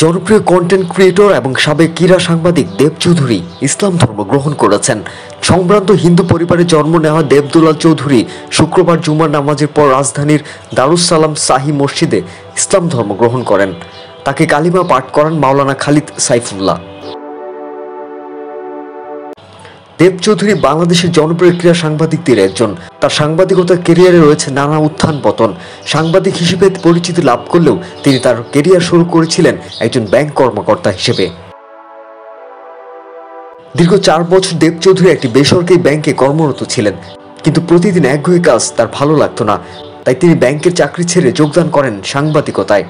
জনপ্রিয় content creator এবং সাবেক ক্রীড়া সাংবাদিক দেব চৌধুরী ইসলাম ধর্ম গ্রহণ করেছেন। সম্ভ্রান্ত হিন্দু পরিবারে জন্ম নেওয়া দেব দুলাল চৌধুরী শুক্রবার জুমার নামাজের পর রাজধানীর দারুস সালাম শাহী মসজিদে ইসলাম ধর্ম গ্রহণ করেন। তাকে কালিমা পাঠ করান মাওলানা খালিদ সাইফুল্লাহ। দেব চৌধুরী বাংলাদেশের জনপ্রিয় ক্রীড়া সাংবাদিকদের একজন। তার সাংবাদিকতার ক্যারিয়ারে রয়েছে নানা উত্থান পতন। সাংবাদিক হিসেবে পরিচিতি লাভ করলেও তিনি তার ক্যারিয়ার শুরু করেছিলেন একজন ব্যাংক কর্মকর্তা হিসেবে। দীর্ঘ 4 বছর দেব চৌধুরী একটি বেসরকারি ব্যাংকে কর্মরত ছিলেন, কিন্তু প্রতিদিন একঘেয়ে কাজ তার ভালো লাগতো না। তাই তিনি ব্যাংকের চাকরি ছেড়ে যোগদান করেন সাংবাদিকতায়।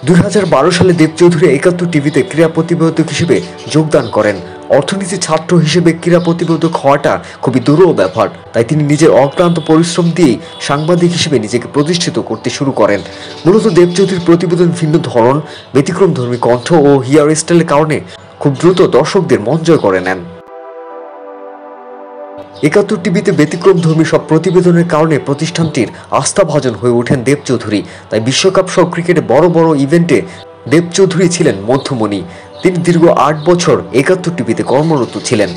2012 সালে দেব চৌধুরী 71 টিভিতে ক্রীড়া প্রতিবেদক হিসেবে যোগদান করেন। অর্থনীতি ছাত্র হিসেবে ক্রীড়া প্রতিবেদক হওয়াটা খুবই দুরূহ ব্যাপার, তাই তিনি নিজের অক্লান্ত পরিশ্রম দিয়েই সাংবাদিক হিসেবে নিজেকে প্রতিষ্ঠিত করতে শুরু করেন। মূলত দেব চৌধুরীর প্রতিবেদন ভিন্ন ধরন, ব্যতিক্রমধর্মী কণ্ঠ ও হেয়ার স্টাইলের কারণে খুব দ্রুত দর্শকদের মন জয় করে নেন। 71 টিভিতে ব্যতিক্রমধর্মী সব প্রতিবেদনের কারণে প্রতিষ্ঠানটির আস্থাভাজন হয়ে ওঠেন দেব চৌধুরী। তাই বিশ্বকাপ সহ ক্রিকেটে বড় বড় ইভেন্টে দেব চৌধুরী ছিলেন মধ্যমণি। তিনি দীর্ঘ 8 বছর 71 টিভিতে কর্মরত ছিলেন।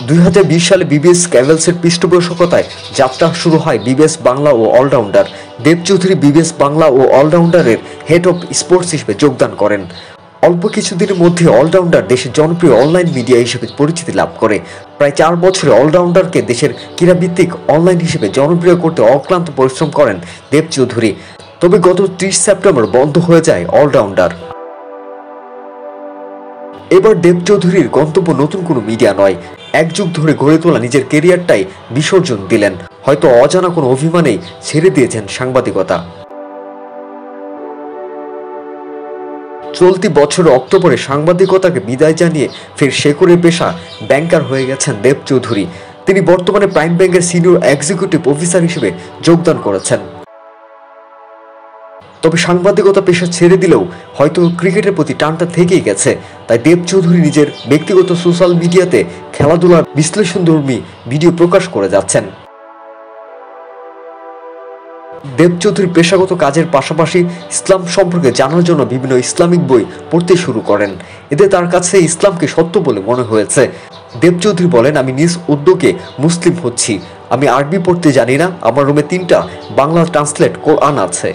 2020 সালে বিবিএস ক্যাভেলসের পৃষ্ঠপোষকতায় যাত্রা শুরু হয় বিবিএস বাংলা ও অলরাউন্ডার। দেব চৌধুরী বিবিএস বাংলা ও অলরাউন্ডারের হেড অফ স্পোর্টস হিসেবে যোগদান করেন। অল্প কিছুদিনের মধ্যে অলরাউন্ডার দেশের জনপ্রিয় অনলাইন মিডিয়া হিসেবে পরিচিতি লাভ করে। প্রায় 4 বছরে অলরাউন্ডারকে দেশের ক্রীড়াভিত্তিক অনলাইন হিসেবে জনপ্রিয় করতে অক্লান্ত পরিশ্রম করেন দেব চৌধুরী। তবে গত 30 সেপ্টেম্বর বন্ধ হয়ে যায় অলরাউন্ডার। এবার দেব চৌধুরীর গন্তব্য নতুন কোনো মিডিয়া নয়, এক যুগ ধরে গড়ে তোলা নিজের ক্যারিয়ারটাই বিসর্জন দিলেন। হয়তো অজানা কোনো অভিমানেই ছেড়ে দিয়েছেন সাংবাদিকতা। চলতি বছরের অক্টোবরে সাংবাদিকতাকে বিদায় জানিয়ে ফের শেকড়ের পেশা ব্যাংকার হয়ে গেছেন দেব চৌধুরী। তিনি বর্তমানে প্রাইম ব্যাংকের সিনিয়র এক্সিকিউটিভ অফিসার হিসেবে যোগদান করেছেন। তবে সাংবাদিকতা পেশা ছেড়ে দিলেও হয়তো ক্রিকেটের প্রতি টানটা থেকেই গেছে। তাই দেব চৌধুরী নিজের ব্যক্তিগত সোশ্যাল মিডিয়াতে খেলাধুলার বিশ্লেষণধর্মী ভিডিও প্রকাশ করে যাচ্ছেন। দেব চৌধুরী পেশাগত কাজের পাশাপাশি ইসলাম সম্পর্কে জানার জন্য বিভিন্ন ইসলামিক বই পড়তে শুরু করেন। এতে তার কাছে ইসলামকে সত্য বলে মনে হয়েছে। দেব চৌধুরী বলেন, আমি নিজ উদ্যোগে মুসলিম হচ্ছি। আমি আরবি পড়তে জানি না। আমার রুমে 3টা বাংলা ট্রান্সলেট কোরআন আছে।